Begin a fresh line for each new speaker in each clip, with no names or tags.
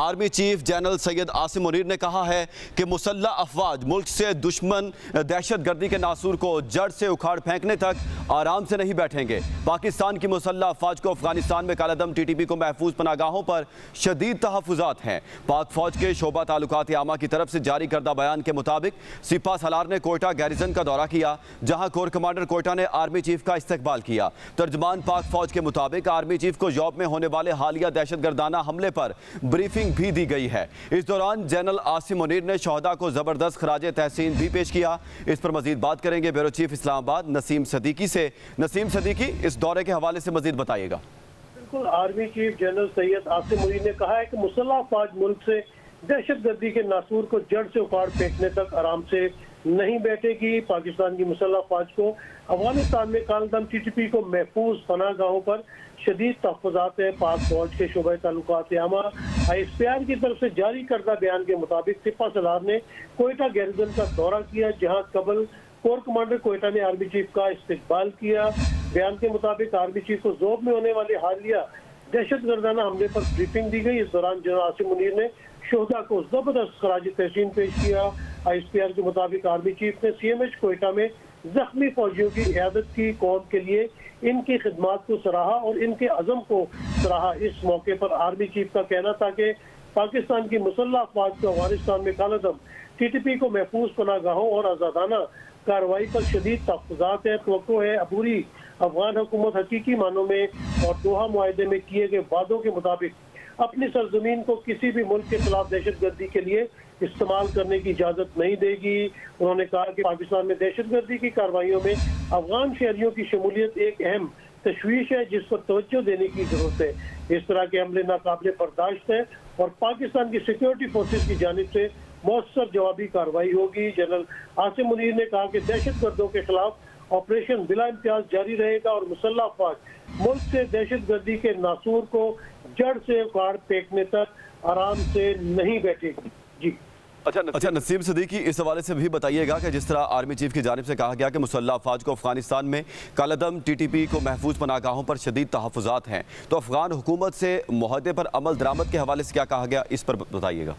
Army chief general Syed Asim Munir ने कहा है कि मुसल्लह अफवाज मुल्क से दुश्मन दहशत गर्दी के नासूर को जड़ से उखाड़ फेंकने तक आराम से नहीं बैठेंगे। पाकिस्तान की मुसल्लह अफवाज को अफगानिस्तान में कालादम TTP को महफूज पनागाहों पर शदीद तहफ़्फ़ुज़ात हैं। पाक फौज के शोबा ताल्लुकात आमा की तरफ से जारी करदा बयान के मुताबिक सिपा सलार ने कोयटा गैरिजन का दौरा किया, जहां कोर कमांडर कोयटा ने आर्मी चीफ का इस्तकबाल किया। तर्जमान पाक फौज के मुताबिक आर्मी चीफ को जॉब में होने वाले हालिया दहशतगर्दाना हमले पर ब्रीफिंग भी दी गई है। इस दौरान जनरल आसिम मुनीर ने शहदा को जबरदस्त खराजे तहसीन भी पेश किया। इस पर मजीद बात करेंगे ब्यूरो चीफ इस्लामाबाद नसीम सदीकी से। नसीम सदीकी, इस दौरे के हवाले से मजीद बताइएगा।
बिल्कुल, army chief general Syed Asim Munir ने कहा है कि मुसल्लह अफवाज मुल्क से दहशतगर्दी के नासूर को जड़ से उखाड़ फेंकने तक आराम से नहीं बैठेगी। पाकिस्तान की मुसल्लह अफवाज को अफगानिस्तान में कालादम TTP को महफूज पनागाहों पर शदीद तहफ़्फ़ुज़ात है। पाक फौज के शोबे ताल्लुकात आमा ISPR की तरफ से जारी करदा बयान के मुताबिक सिपा सलार ने कोयटा गैरिजन का दौरा किया, जहाँ कबल कोर कमांडर कोयटा ने आर्मी चीफ का इस्तकबाल किया। बयान के मुताबिक आर्मी चीफ को जोब में होने वाले हालिया दहशतगर्दाना हमले पर ब्रीफिंग दी गई। इस दौरान जनरल आसिम मुनीर ने शोहदा को जबरदस्त खराजी तहसीन पेश किया। ISPR के मुताबिक आर्मी चीफ ने CMH कोयटा में जख्मी फौजियों की इयादत की, कौम के लिए इनकी खिदमात को सराहा और इनके अज़म को सराहा। इस मौके पर आर्मी चीफ का कहना था कि पाकिस्तान की मुसल्लह अफवाज को अफगानिस्तान में कालादम TTP को महफूज पनागाहों और आज़ादाना कार्रवाई पर शदीद तहफ़्फ़ुज़ात है। तवक्को है अबूरी अफगान हुकूमत हकीकी मानों में और दोहा मुआहदे में किए गए वादों के मुताबिक अपनी सरजमीन को किसी भी मुल्क के खिलाफ दहशतगर्दी के लिए इस्तेमाल करने की इजाज़त नहीं देगी। उन्होंने कहा कि पाकिस्तान में दहशतगर्दी की कार्रवाइयों में अफगान शहरियों की शमूलियत एक अहम तशवीश है, जिस पर तवज्जो देने की जरूरत है। इस तरह के हमले नाकाबिले बर्दाश्त है और पाकिस्तान की सिक्योरिटी फोर्सेज की जानिब से मौसर जवाबी कार्रवाई होगी। जनरल आसिम मुनीर ने कहा कि दहशतगर्दों के खिलाफ ऑपरेशन बिला इम्तियाज जारी रहेगा और मुसल्लह अफवाज मुल्क से दहशतगर्दी के नासूर को जड़ से उखाड़ फेंकने तक आराम से नहीं बैठेगी। जी
अच्छा नसीम सदीकी, इस हवाले से भी बताइएगा कि जिस तरह आर्मी चीफ की जानिब से कहा गया कि मुसल्लह अफवाज को अफगानिस्तान में कालादम TTP को महफूज पनागाहों पर शदीद तहफ़्फ़ुज़ात हैं, तो अफगान हुकूमत से मुआहदे पर अमल दरामद के हवाले से क्या कहा गया, इस पर बताइएगा।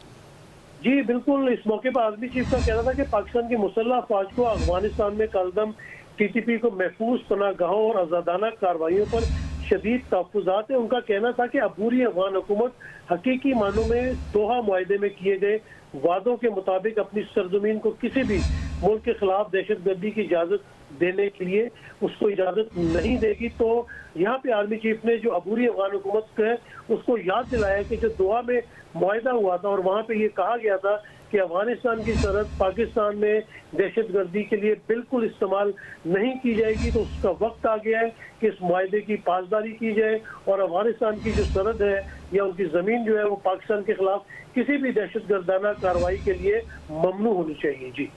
जी बिल्कुल, इस मौके पर आर्मी चीफ का कहना था कि पाकिस्तान की मुसल्लह अफवाज को अफगानिस्तान में कालादम TTP को महफूज पनागाहों और आज़ादाना कार्रवाइयों पर शदीद तहफ़्फ़ुज़ात है। उनका कहना था कि अबूरी अफगान हुकूमत हकीकी मानों में दोहा मुआहदे में किए गए वादों के मुताबिक अपनी सरजमीन को किसी भी मुल्क के खिलाफ दहशतगर्दी की इजाज़त देने के लिए उसको इजाज़त नहीं देगी। तो यहाँ पे आर्मी चीफ ने जो अबूरी अफगान हुकूमत है उसको याद दिलाया कि जो दोहा में मुआहदा हुआ था और वहाँ पे ये कहा गया था कि अफगानिस्तान की सरहद पाकिस्तान में दहशतगर्दी के लिए बिल्कुल इस्तेमाल नहीं की जाएगी, तो उसका वक्त आ गया है कि इस मुआहदे की पासदारी की जाए और अफगानिस्तान की जो सरहद है या उनकी ज़मीन जो है वो पाकिस्तान के खिलाफ किसी भी दहशतगर्दाना कार्रवाई के लिए ममनू होनी चाहिए।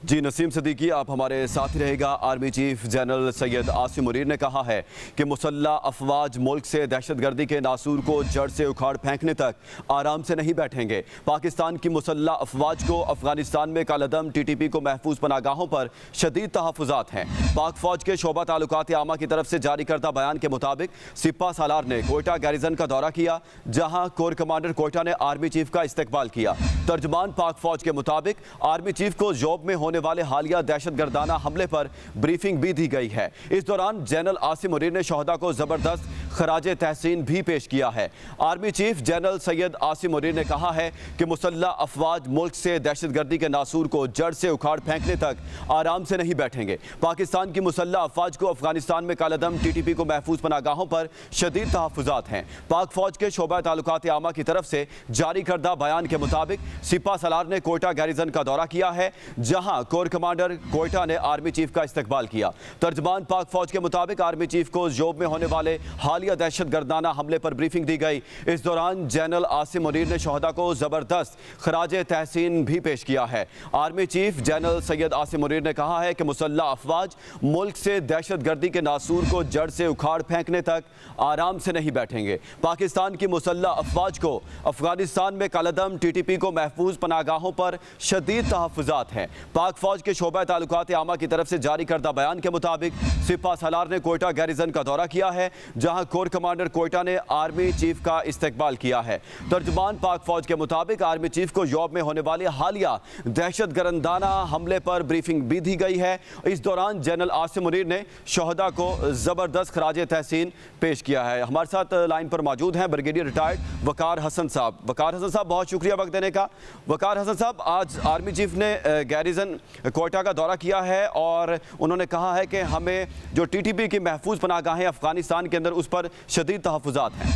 जी नसीम सदीकी, आप हमारे साथ ही रहेगा। Army chief general Syed Asim Munir ने कहा है कि मुसल्लह अफवाज मुल्क से दहशतगर्दी के नासूर को जड़ से उखाड़ फेंकने तक आराम से नहीं बैठेंगे। पाकिस्तान की मुसल्लह अफवाज को अफगानिस्तान में कालादम TTP को महफूज पनागाहों पर शदीद तहफ़्फ़ुज़ात हैं। पाक फौज के शोबा ताल्लुकात आमा की तरफ से जारी करदा बयान के मुताबिक सिपा सलार ने कोयटा गैरिजन का दौरा किया, जहाँ कोर कमांडर कोयटा ने आर्मी चीफ का इस्तकबाल किया। तर्जमान पाक फौज के मुताबिक आर्मी चीफ को जॉब में होने वाले हालिया दहशतगर्दाना हमले पर ब्रीफिंग भी दी गई है। इस दौरान जनरल आसिम मुनीर ने शोहदा को जबरदस्त खराजे तहसीन भी पेश किया है। Army chief general Syed Asim Munir ने कहा है कि मुसल्लह अफवाज मुल्क से दहशतगर्दी के नासूर को जड़ से उखाड़ फेंकने तक आराम से नहीं बैठेंगे। पाकिस्तान की मुसल्लह अफवाज को अफगानिस्तान में कालादम TTP को महफूज पनागाहों पर शदीद तहफ़्फ़ुज़ात हैं। पाक फौज के शोबा ताल्लुकात आमा की तरफ से जारी करदा बयान के मुताबिक सिपा सलार ने कोयटा गैरिजन का दौरा किया है, जहां कोर कमांडर कोयटा ने आर्मी चीफ का इस्तकबाल किया। तर्जमान पाक फौज के मुताबिक आर्मी चीफ को जॉब में होने वाले हालिया दहशतगर्दाना हमले पर ब्रीफिंग दी गई। इस दौरान जनरल आसिम मुनीर ने शोहदा को जबरदस्त खराजे तहसीन भी पेश किया है। Army chief general Syed Asim Munir ने कहा है कि मुसल्लह अफवाज मुल्क से दहशतगर्दी के नासूर को जड़ से उखाड़ फेंकने तक आराम से नहीं बैठेंगे। पाकिस्तान की मुसल्लह अफवाज को अफगानिस्तान में कालादम TTP को महफूज पनागाहों पर शदीद तहफ़्फ़ुज़ात हैं। पाक फौज के शोबा ताल्लुकात आमा की तरफ से जारी करदा बयान के मुताबिक सिपा सलार ने कोयटा गैरिजन का दौरा किया है, जहां कोर कमांडर कोयटा ने आर्मी चीफ का इस्तकबाल किया है। तर्जुमान पाक फौज के मुताबिक आर्मी चीफ को यौब में होने वाले हालिया दहशतगर्दाना हमले पर ब्रीफिंग भी दी गई है। इस दौरान जनरल आसिम मुनीर ने शहदा को ज़बरदस्त खराजे तहसीन पेश किया है। हमारे साथ लाइन पर मौजूद हैं ब्रिगेडियर रिटायर्ड वकार हसन साहब। वकार हसन साहब, बहुत शुक्रिया वक्त देने का। वकार हसन साहब, आज आर्मी चीफ ने गैरिजन कोयटा का दौरा किया है और उन्होंने कहा है कि हमें जो टीटीपी की महफूज पनाहगाहें अफगानिस्तान के अंदर उस पर शदीद तहफ़्फ़ुज़ात हैं।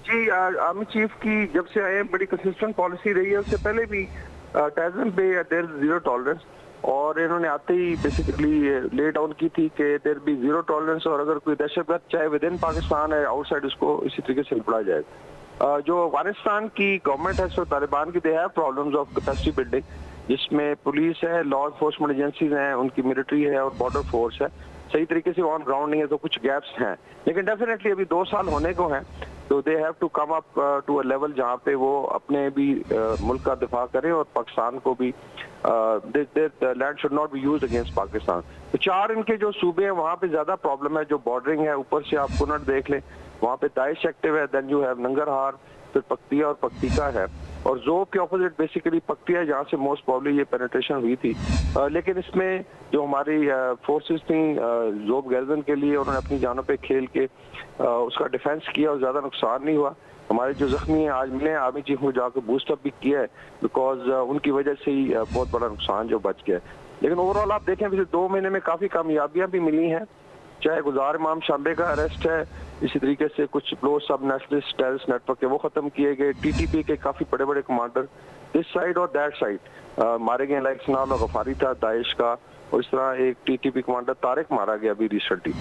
जी, आर्मी चीफ की जब से आए बड़ी कंसिस्टेंट पॉलिसी रही है। उससे पहले भी टेररिज्म पे देयर इज जीरो टॉलरेंस, और इन्होंने आते ही बेसिकली ले डाउन की थी कि देयर बी जीरो टॉलरेंस, और अगर कोई दहशतगर्द चाहे विद इन पाकिस्तान है आउटसाइड, उसको इसी तरीके से निपटा जाएगा। जो अफगानिस्तान की गवर्नमेंट है, सो तालिबान की they have problems of capacity building, जिसमें पुलिस है, लॉ एनफोर्समेंट एजेंसीज हैं, उनकी मिलिट्री है और बॉर्डर फोर्स है, सही तरीके से ऑन ग्राउंड नहीं है, तो कुछ गैप्स हैं। लेकिन डेफिनेटली अभी 2 साल होने को हैं, तो they have to come up to a level जहाँ पे वो अपने भी मुल्क का दिफा करें और पाकिस्तान को भी land should not be used against Pakistan. तो 4 इनके जो सूबे हैं वहाँ पे ज्यादा प्रॉब्लम है, जो बॉर्डरिंग है। ऊपर से आप कुनट देख लें, वहाँ पे दाइश एक्टिव है, देन यू हैव नंगरहार, फिर पक्तिया और पक्तिका है, और जोब के ऑपोजिट बेसिकली पक्तिया, जहाँ से मोस्ट प्रॉब्ली ये पेनिट्रेशन हुई थी। लेकिन इसमें जो हमारी फोर्सेस थी जोब गैरिजन के लिए, उन्होंने अपनी जानों पे खेल के उसका डिफेंस किया और ज़्यादा नुकसान नहीं हुआ। हमारे जो जख्मी हैं आज मिले, आर्मी चीफ को जाकर बूस्टअप भी किया है, बिकॉज उनकी वजह से ही बहुत बड़ा नुकसान जो बच गया है। लेकिन ओवरऑल आप देखें पिछले 2 महीने में काफ़ी कामयाबियाँ भी मिली हैं, चाहे गुजार इमाम शांबे का अरेस्ट है, इसी तरीके से कुछ ब्लो सब नेशनलिस्ट टेररिस्ट नेटवर्क है वो खत्म किए गए, टीटीपी के काफी बड़े बड़े कमांडर दिस साइड और दैट साइड मारे गए, लाइक सनाल और गफारी था दाइश का, और इस तरह एक टीटीपी कमांडर तारिक मारा गया अभी रिसेंटली।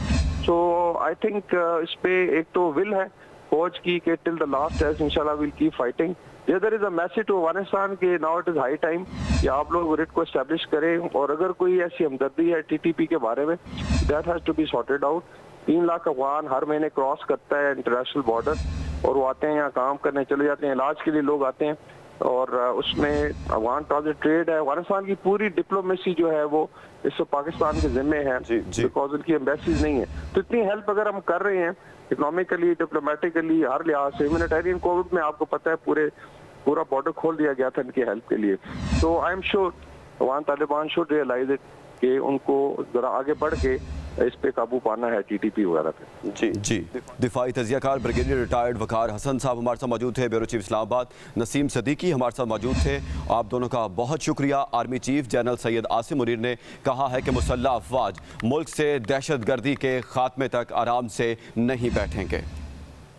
सो आई थिंक इस पे एक तो विल है फौज की कि टिल द लास्ट एज इंशाल्लाह will keep fighting. There is a message to Afghanistan के now it is high time कि आप लोग रिट को एस्टेब्लिश करें, और अगर कोई ऐसी हमदर्दी है टीटीपी के बारे में, that has to be sorted out. 3 lakh Afghan हर महीने क्रॉस करता है इंटरनेशनल बॉर्डर, और वो आते हैं यहाँ काम करने चले जाते हैं, इलाज के लिए लोग आते हैं, और उसमें अफगान ट्रांजिट ट्रेड है। अफगानिस्तान की पूरी डिप्लोमेसी जो है वो इस पाकिस्तान के जिम्मे है, बिकॉज उनकी एम्बेसीज नहीं है। तो इतनी हेल्प अगर हम कर रहे हैं इकोनॉमिकली, डिप्लोमेटिकली, हर लिहाज से, ह्यूमैनिटेरियन कोविड में आपको पता है पूरा बॉर्डर खोल दिया गया था इनकी हेल्प के लिए। तो I am sure Afghan Taliban should realise it कि उनको जरा आगे बढ़ के इस पे काबू पाना है टीटीपी वगैरह पे।
जी दिफाई तजियाकार ब्रिगेडियर रिटायर्ड वकार हसन साहब हमारे साथ मौजूद थे। ब्यूरो चीफ इस्लामाबाद नसीम सदीकी हमारे साथ मौजूद थे। आप दोनों का बहुत शुक्रिया। Army chief general Syed Asim Munir ने कहा है कि मुसल्लह अफवाज मुल्क से दहशतगर्दी के खात्मे तक आराम से नहीं बैठेंगे।